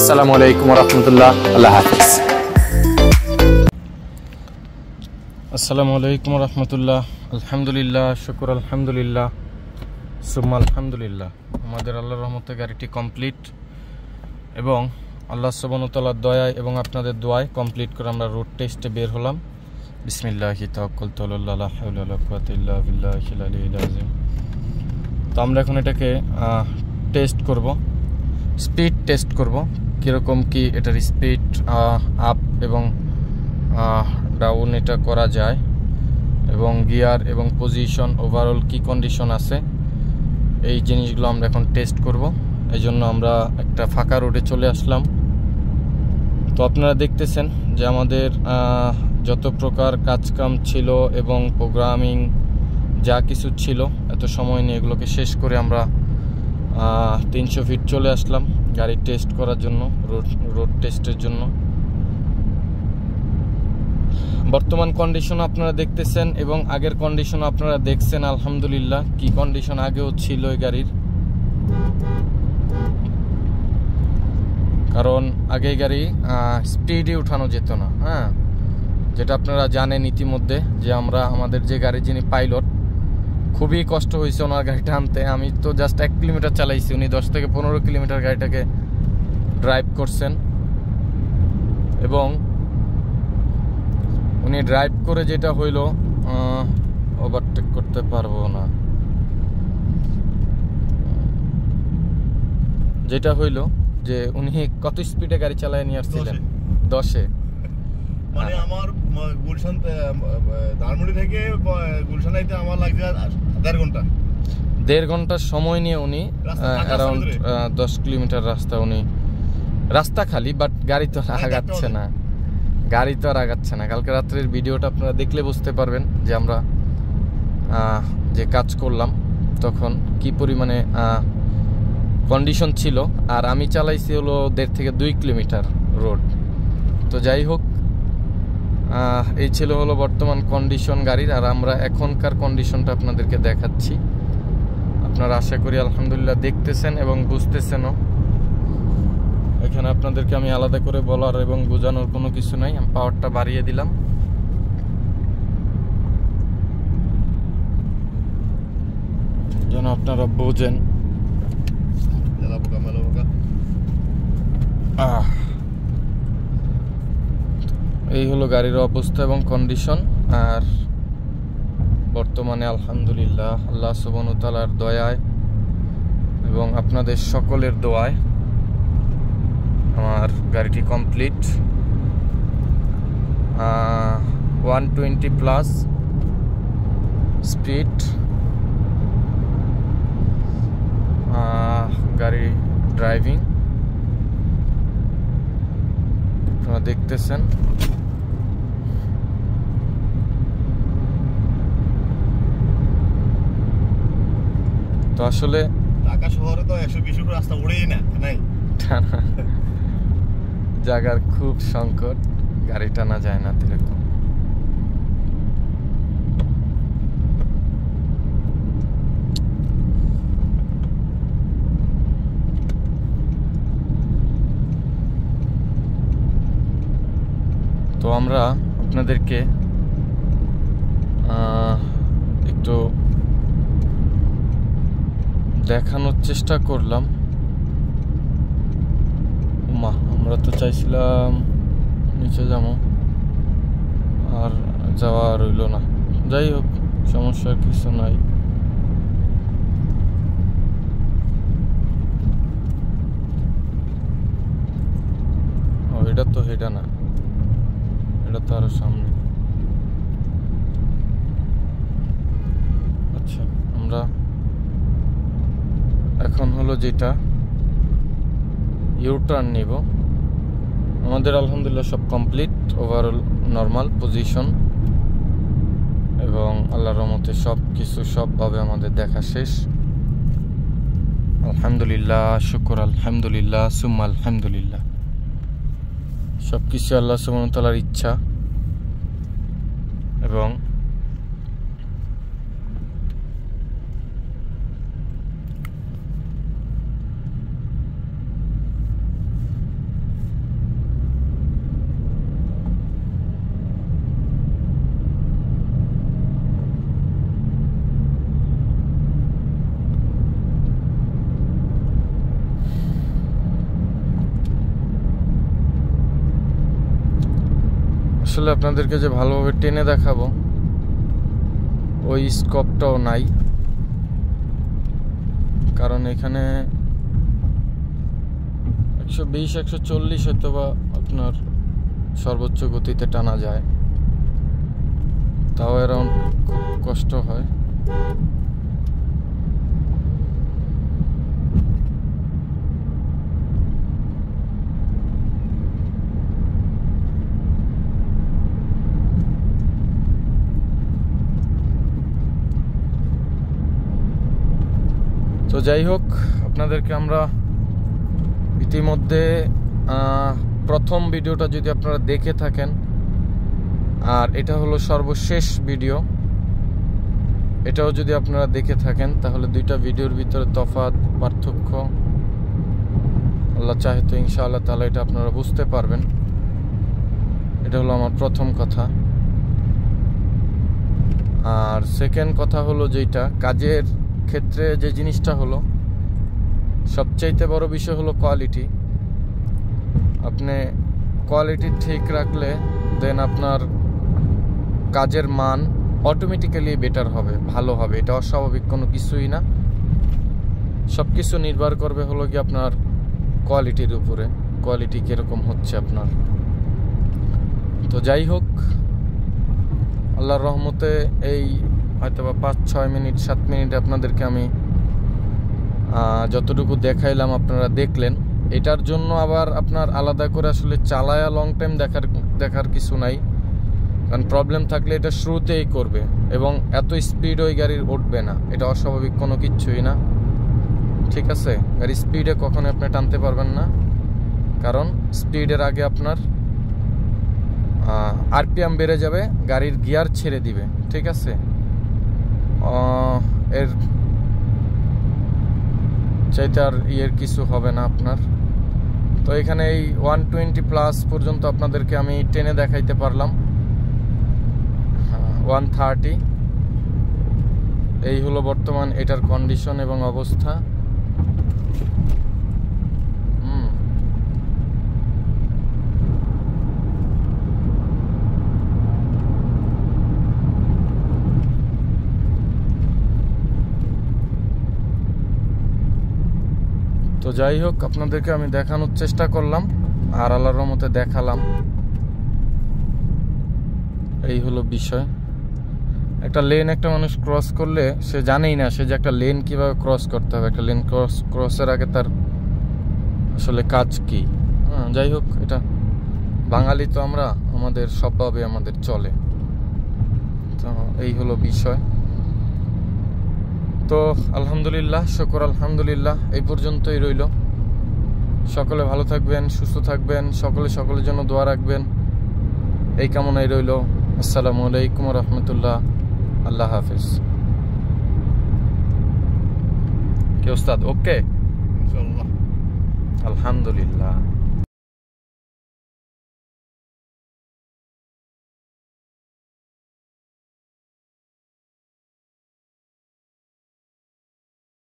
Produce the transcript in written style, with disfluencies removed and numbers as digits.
আসসালামু আলাইকুম রহমতুল্লাহ, আল্লাহ হাফিজ। আসসালামু আলাইকুম রহমতুল্লাহ। আলহামদুলিল্লাহ, শুকুর আলহামদুলিল্লাহ, সুম্মা আলহামদুলিল্লাহ। আমাদের আল্লাহর রহমতে গাড়িটি কমপ্লিট এবং আল্লাহ সুবহানাহু ওয়া তাআলার দয়ায় এবং আপনাদের দোয়ায় কমপ্লিট করে আমরা রোড টেস্টে বের হলাম। বিসমিল্লাহি তাওয়াক্কালতু আলাল্লাহ, লা হাওলা ওয়ালা কুওয়াতা ইল্লা বিল্লাহিল আলিয়্যিল আযীম। তো আমরা এখন এটাকে টেস্ট করব, স্পিড টেস্ট করব, কীরকম কি এটার স্পিড আপ এবং ডাউন এটা করা যায় এবং গিয়ার এবং পজিশন ওভারঅল কি কন্ডিশন আছে, এই জিনিসগুলো আমরা এখন টেস্ট করব। এই জন্য আমরা একটা ফাঁকা রোডে চলে আসলাম। তো আপনারা দেখতেছেন যে আমাদের যত প্রকার কাজকাম ছিল এবং প্রোগ্রামিং যা কিছু ছিল, এত সময় নিয়ে এগুলোকে শেষ করে আমরা 300 ফিট চলে আসলাম গাড়ি টেস্ট করার জন্য, রোড টেস্টের জন্য। বর্তমান কন্ডিশন আপনারা দেখতেছেন এবং আগের কন্ডিশন আপনারা দেখছেন। আলহামদুলিল্লাহ, কি কন্ডিশন আগেও ছিল এই গাড়ির, কারণ আগে গাড়ি স্পিডে উঠানো যেত না। হ্যাঁ, যেটা আপনারা জানেন ইতিমধ্যে যে আমাদের যে গাড়ি যিনি পাইলট, খুবই কষ্ট হয়েছে ওনার গাড়িটা আনতে। আমি তো জাস্ট 1 কিলোমিটার চালাইছি, উনি 10 থেকে 15 কিলোমিটার গাড়িটাকে ড্রাইভ করছেন এবং উনি ড্রাইভ করে যেটা হইলো, ওভারটেক করতে পারবো না, যেটা হইলো যে উনি কত স্পিডে গাড়ি চালায় নিয়ে আসছিলেন? 10-এ। মানে আমার গুলশান ধানমন্ডি থেকে গুলশান আইতে আমার লাগবে 1.5 ঘন্টা। 1.5 ঘন্টার সময় নিয়ে উনি অ্যারাউন্ড 10 কিলোমিটার রাস্তা খালি, বাট গাড়ি তো আগাচ্ছে না, কালকে রাত্রের ভিডিওটা আপনারা দেখলে বুঝতে পারবেন যে আমরা যে কাজ করলাম তখন কি পরিমাণে কন্ডিশন ছিল। আর আমি চালাইছি হলো 1.5 থেকে 2 কিলোমিটার রোড। তো যাই হোক, এই ছিল হলো বর্তমান কন্ডিশন গাড়ির। আর আমরা এখনকার কন্ডিশনটা আপনাদেরকে দেখাচ্ছি। আপনারা আশা করি আলহামদুলিল্লাহ দেখতেছেন এবং বুঝতেছেনও। এখানে আপনাদেরকে আমি আলাদা করে বলার এবং বোঝানোর কোনো কিছু নাই। আমি পাওয়ারটা বাড়িয়ে দিলাম। যেন আপনারা বোঝেন। এই হলো গাড়ির অবস্থা এবং কন্ডিশন। আর বর্তমানে আলহামদুলিল্লাহ আল্লাহ সুবহানাহু ওয়া তাআলার দয়ায় এবং আপনাদের সকলের দোয়ায় আমার গাড়িটি কমপ্লিট। 120 প্লাস স্পিড গাড়ি ড্রাইভিং আপনারা দেখতেছেন। তো আসলে ঢাকা শহরে তো 120 রাস্তা উড়েই না, নাই জায়গার খুব সংকট, গাড়ি টানা যায় না এরকম। তো আমরা আপনাদেরকে একটু দেখানোর চেষ্টা করলাম। আমরা তো চাইছিলাম নিচে যাবো, আর যাওয়া রইল না। যাই হোক, সমস্যার কিছু নাই। এটা তো হেডা না, এটা তো আরো সামনে। আচ্ছা, আমরা এখন হলো যেটা ইউটার্ন নিব। আমাদের আলহামদুলিল্লাহ সব কমপ্লিট, ওভারঅল নর্মাল পজিশন এবং আল্লাহর রহমতে সব কিছু সবভাবে আমাদের দেখা শেষ। আলহামদুলিল্লাহ, শুকর আলহামদুলিল্লাহ, সুম্মা আলহামদুলিল্লাহ। সব কিছু আল্লাহ সুবহানাহু ওয়া তাআলার ইচ্ছা এবং আসলে আপনাদেরকে যে ভালোভাবে টেনে দেখাবো ওই স্কোপটাও নাই, কারণ এখানে 120-140 হয়তো বা আপনার সর্বোচ্চ গতিতে টানা যায়, তাও অ্যারাউন্ড খুব কষ্ট হয়। তো যাই হোক, আপনাদেরকে আমরা ইতিমধ্যে প্রথম ভিডিওটা যদি আপনারা দেখে থাকেন, আর এটা হলো সর্বশেষ ভিডিও, এটাও যদি আপনারা দেখে থাকেন, তাহলে দুইটা ভিডিওর ভিতরে তফাৎ পার্থক্য আল্লাহ চাহে তো ইনশাআল্লাহ তাহলে এটা আপনারা বুঝতে পারবেন। এটা হলো আমার প্রথম কথা। আর সেকেন্ড কথা হলো যেটা কাজের ক্ষেত্রে যে জিনিসটা হলো সবচাইতে বড় বিষয় হলো কোয়ালিটি। আপনি কোয়ালিটি ঠিক রাখলে দেন আপনার কাজের মান অটোমেটিক্যালি বেটার হবে, ভালো হবে। এটা অস্বাভাবিক কোনো কিছুই না, সব কিছু নির্ভর করবে হলো কি আপনার কোয়ালিটির উপরে, কোয়ালিটি কীরকম হচ্ছে আপনার। তো যাই হোক, আল্লাহর রহমতে এই হয়তো বা 5-6 মিনিট 7 মিনিটে আপনাদেরকে আমি যতটুকু দেখাইলাম আপনারা দেখলেন। এটার জন্য আবার আপনার আলাদা করে আসলে চালায়া লং টাইম দেখার কিছু নাই, কারণ প্রবলেম থাকলে এটা শুরুতেই করবে এবং এত স্পিড ওই গাড়ির উঠবে না, এটা অস্বাভাবিক কোনো কিচ্ছুই না। ঠিক আছে, গাড়ি স্পিডে কখনো আপনি টানতে পারবেন না, কারণ স্পিডের আগে আপনার আরপিএম বেড়ে যাবে, গাড়ির গিয়ার ছেড়ে দিবে। ঠিক আছে, এর চাইতে আর কিছু হবে না আপনার। তো এখানে এই 120+ পর্যন্ত আপনাদেরকে আমি টেনে দেখাইতে পারলাম। 130 এই হলো বর্তমান এটার কন্ডিশন এবং অবস্থা। তো যাই হোক, আপনাদেরকে আমি দেখানোর চেষ্টা করলাম আর আল্লাহর রহমতে দেখালাম। এই হলো বিষয়। একটা লেন একটা মানুষ ক্রস করলে সে জানেই না সে যে একটা লেন কিভাবে ক্রস করতে হবে, একটা লেন ক্রসের আগে তার আসলে কাজ কি। যাই হোক, এটা বাঙালি তো আমরা, আমাদের সবভাবে আমাদের চলে। তো এই হলো বিষয়। তো আলহামদুলিল্লাহ, শুকর আলহামদুলিল্লাহ, এই পর্যন্তই রইল। সকলে ভালো থাকবেন, সুস্থ থাকবেন, সকলের জন্য দোয়া রাখবেন, এই কামনাই রইল। আসসালামু আলাইকুম ওয়া রাহমাতুল্লাহ। আল্লাহ হাফেজ। কি ওস্তাদ, ওকে? ইনশাআল্লাহ, আলহামদুলিল্লাহ।